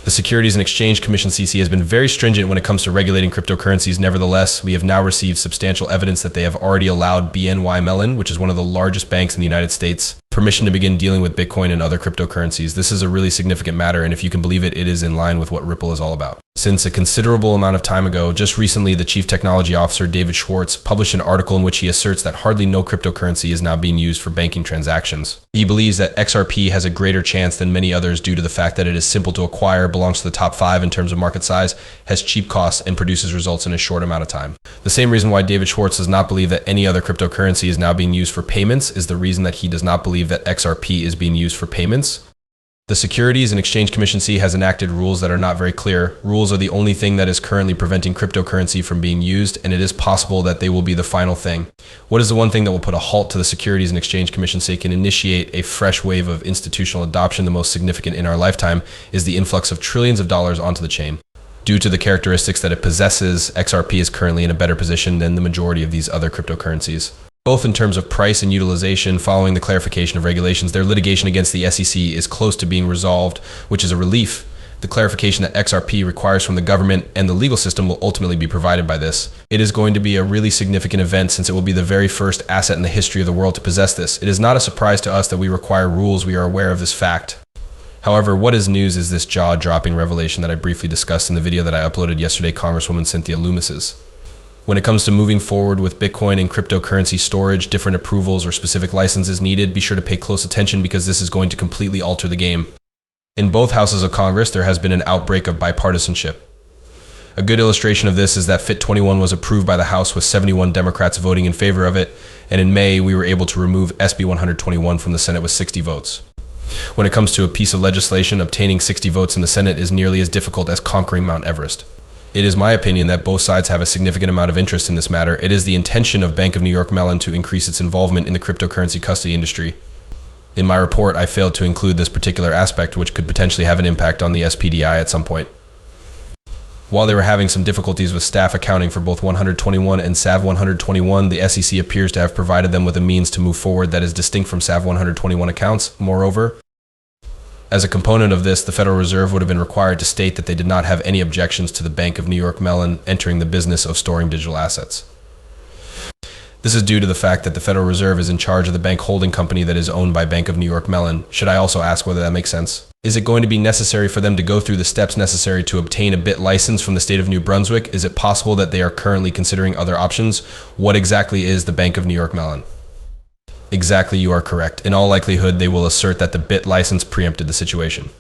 The Securities and Exchange Commission (SEC) has been very stringent when it comes to regulating cryptocurrencies. Nevertheless, we have now received substantial evidence that they have already allowed Bny Mellon, which is one of the largest banks in the United States, permission to begin dealing with Bitcoin and other cryptocurrencies. This is a really significant matter, and if you can believe it, it is in line with what Ripple is all about. Since a considerable amount of time ago, just recently, the Chief Technology Officer, David Schwartz, published an article in which he asserts that hardly no cryptocurrency is now being used for banking transactions. He believes that XRP has a greater chance than many others due to the fact that it is simple to acquire, belongs to the top 5 in terms of market size, has cheap costs, and produces results in a short amount of time. The same reason why David Schwartz does not believe that any other cryptocurrency is now being used for payments is the reason that he does not believe that XRP is being used for payments. The Securities and Exchange Commission (SEC) has enacted rules that are not very clear. Rules are the only thing that is currently preventing cryptocurrency from being used, and it is possible that they will be the final thing. What is the one thing that will put a halt to the Securities and Exchange Commission (SEC) and initiate a fresh wave of institutional adoption? The most significant in our lifetime is the influx of trillions of dollars onto the chain. Due to the characteristics that it possesses, XRP is currently in a better position than the majority of these other cryptocurrencies. Both in terms of price and utilization, following the clarification of regulations, their litigation against the SEC is close to being resolved, which is a relief. The clarification that XRP requires from the government and the legal system will ultimately be provided by this. It is going to be a really significant event since it will be the very first asset in the history of the world to possess this. It is not a surprise to us that we require rules. We are aware of this fact. However, what is news is this jaw-dropping revelation that I briefly discussed in the video that I uploaded yesterday, Congresswoman Cynthia Lummis's. When it comes to moving forward with Bitcoin and cryptocurrency storage, different approvals or specific licenses needed, be sure to pay close attention because this is going to completely alter the game. In both houses of Congress, there has been an outbreak of bipartisanship. A good illustration of this is that FIT 21 was approved by the House with 71 Democrats voting in favor of it, and in May, we were able to remove SB 121 from the Senate with 60 votes. When it comes to a piece of legislation, obtaining 60 votes in the Senate is nearly as difficult as conquering Mount Everest. It is my opinion that both sides have a significant amount of interest in this matter. It is the intention of Bny Mellon to increase its involvement in the cryptocurrency custody industry. In my report, I failed to include this particular aspect, which could potentially have an impact on the SPDI at some point. While they were having some difficulties with staff accounting for both 121 and SAV 121, the SEC appears to have provided them with a means to move forward that is distinct from SAV 121 accounts. Moreover, as a component of this, the Federal Reserve would have been required to state that they did not have any objections to the Bny Mellon entering the business of storing digital assets. This is due to the fact that the Federal Reserve is in charge of the bank holding company that is owned by Bny Mellon. Should I also ask whether that makes sense? Is it going to be necessary for them to go through the steps necessary to obtain a BIT license from the state of New Brunswick? Is it possible that they are currently considering other options? What exactly is the Bny Mellon? Exactly, you are correct. In all likelihood, they will assert that the BIT license preempted the situation.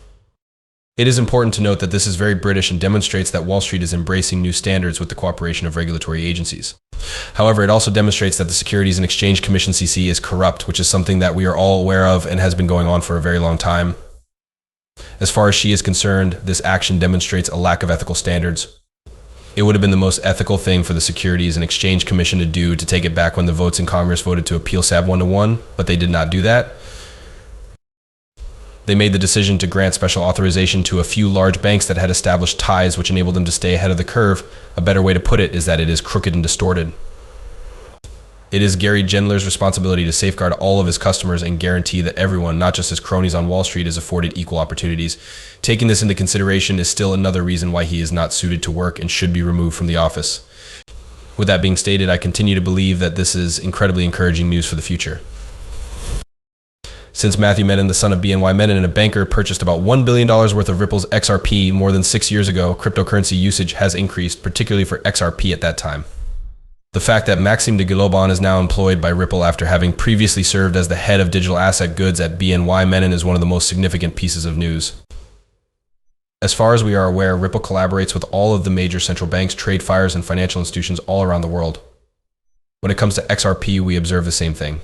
It is important to note that this is very British and demonstrates that Wall Street is embracing new standards with the cooperation of regulatory agencies. However, it also demonstrates that the Securities and Exchange Commission (SEC) is corrupt, which is something that we are all aware of and has been going on for a very long time. As far as she is concerned, this action demonstrates a lack of ethical standards. It would have been the most ethical thing for the Securities and Exchange Commission to do to take it back when the votes in Congress voted to appeal SAB 101, but they did not do that. They made the decision to grant special authorization to a few large banks that had established ties which enabled them to stay ahead of the curve. A better way to put it is that it is crooked and distorted. It is Gary Gendler's responsibility to safeguard all of his customers and guarantee that everyone, not just his cronies on Wall Street, is afforded equal opportunities. Taking this into consideration is still another reason why he is not suited to work and should be removed from the office. With that being stated, I continue to believe that this is incredibly encouraging news for the future. Since Matthew Mellon, the son of Bny Mellon and a banker, purchased about $1 billion worth of Ripple's XRP more than 6 years ago, cryptocurrency usage has increased, particularly for XRP at that time. The fact that Maxime de Guillauban is now employed by Ripple after having previously served as the head of digital asset goods at Bny Mellon is one of the most significant pieces of news. As far as we are aware, Ripple collaborates with all of the major central banks, trade fires, and financial institutions all around the world. When it comes to XRP, we observe the same thing.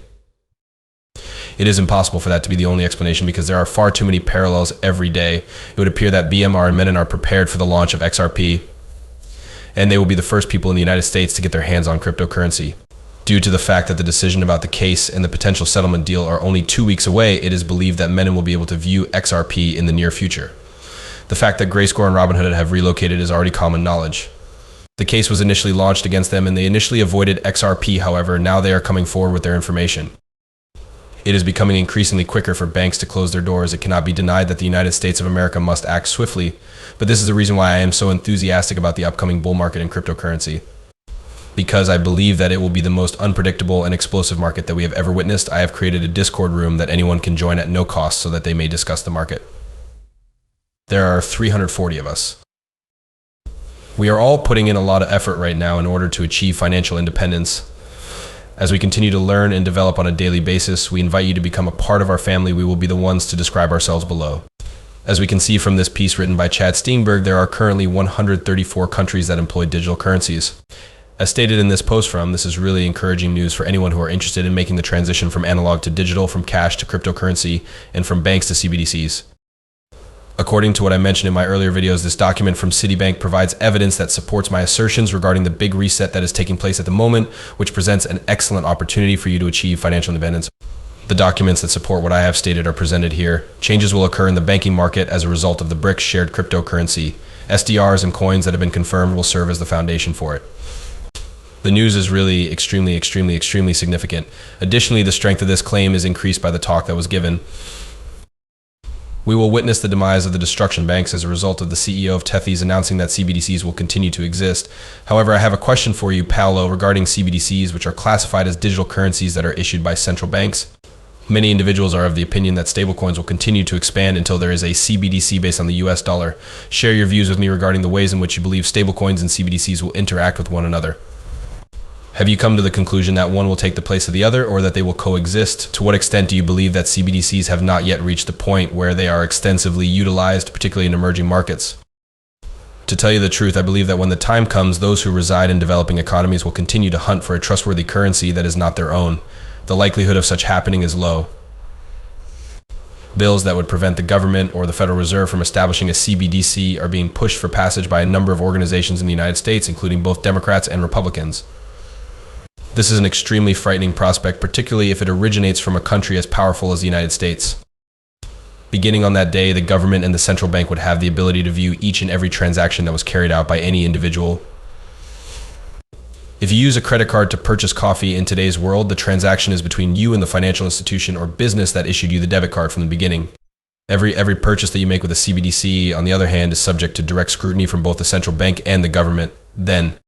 It is impossible for that to be the only explanation because there are far too many parallels every day. It would appear that BMR and Mellon are prepared for the launch of XRP, and they will be the first people in the United States to get their hands on cryptocurrency. Due to the fact that the decision about the case and the potential settlement deal are only 2 weeks away, it is believed that Mellon will be able to view XRP in the near future. The fact that Grayscore and Robinhood have relocated is already common knowledge. The case was initially launched against them and they initially avoided XRP, however, now they are coming forward with their information. It is becoming increasingly quicker for banks to close their doors. It cannot be denied that the United States of America must act swiftly, but this is the reason why I am so enthusiastic about the upcoming bull market in cryptocurrency. Because I believe that it will be the most unpredictable and explosive market that we have ever witnessed, I have created a Discord room that anyone can join at no cost so that they may discuss the market. There are 340 of us. We are all putting in a lot of effort right now in order to achieve financial independence. As we continue to learn and develop on a daily basis, we invite you to become a part of our family. We will be the ones to describe ourselves below. As we can see from this piece written by Chad Steenberg, there are currently 134 countries that employ digital currencies. As stated in this post this is really encouraging news for anyone who are interested in making the transition from analog to digital, from cash to cryptocurrency, and from banks to CBDCs. According to what I mentioned in my earlier videos, this document from Citibank provides evidence that supports my assertions regarding the big reset that is taking place at the moment, which presents an excellent opportunity for you to achieve financial independence. The documents that support what I have stated are presented here. Changes will occur in the banking market as a result of the BRICS shared cryptocurrency. SDRs and coins that have been confirmed will serve as the foundation for it. The news is really extremely significant. Additionally, the strength of this claim is increased by the talk that was given. We will witness the demise of the destruction banks as a result of the CEO of Tethes announcing that CBDCs will continue to exist. However, I have a question for you, Paolo, regarding CBDCs, which are classified as digital currencies that are issued by central banks. Many individuals are of the opinion that stablecoins will continue to expand until there is a CBDC based on the US dollar. Share your views with me regarding the ways in which you believe stablecoins and CBDCs will interact with one another. Have you come to the conclusion that one will take the place of the other, or that they will coexist? To what extent do you believe that CBDCs have not yet reached the point where they are extensively utilized, particularly in emerging markets? To tell you the truth, I believe that when the time comes, those who reside in developing economies will continue to hunt for a trustworthy currency that is not their own. The likelihood of such happening is low. Bills that would prevent the government or the Federal Reserve from establishing a CBDC are being pushed for passage by a number of organizations in the United States, including both Democrats and Republicans. This is an extremely frightening prospect, particularly if it originates from a country as powerful as the United States. Beginning on that day, the government and the central bank would have the ability to view each and every transaction that was carried out by any individual. If you use a credit card to purchase coffee in today's world, the transaction is between you and the financial institution or business that issued you the debit card from the beginning. Every purchase that you make with a CBDC, on the other hand, is subject to direct scrutiny from both the central bank and the government. Then,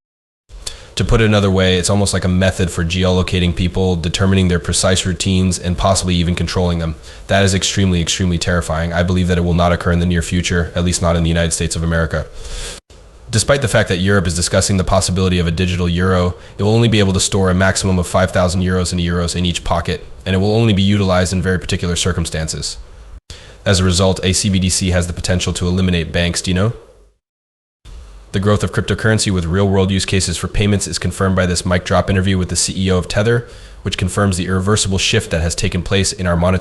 to put it another way, it's almost like a method for geolocating people, determining their precise routines, and possibly even controlling them. That is extremely terrifying. I believe that it will not occur in the near future, at least not in the United States of America. Despite the fact that Europe is discussing the possibility of a digital euro, it will only be able to store a maximum of 5,000 euros in each pocket, and it will only be utilized in very particular circumstances. As a result, a CBDC has the potential to eliminate banks, do you know? The growth of cryptocurrency with real-world use cases for payments is confirmed by this mic drop interview with the CEO of Tether, which confirms the irreversible shift that has taken place in our monetary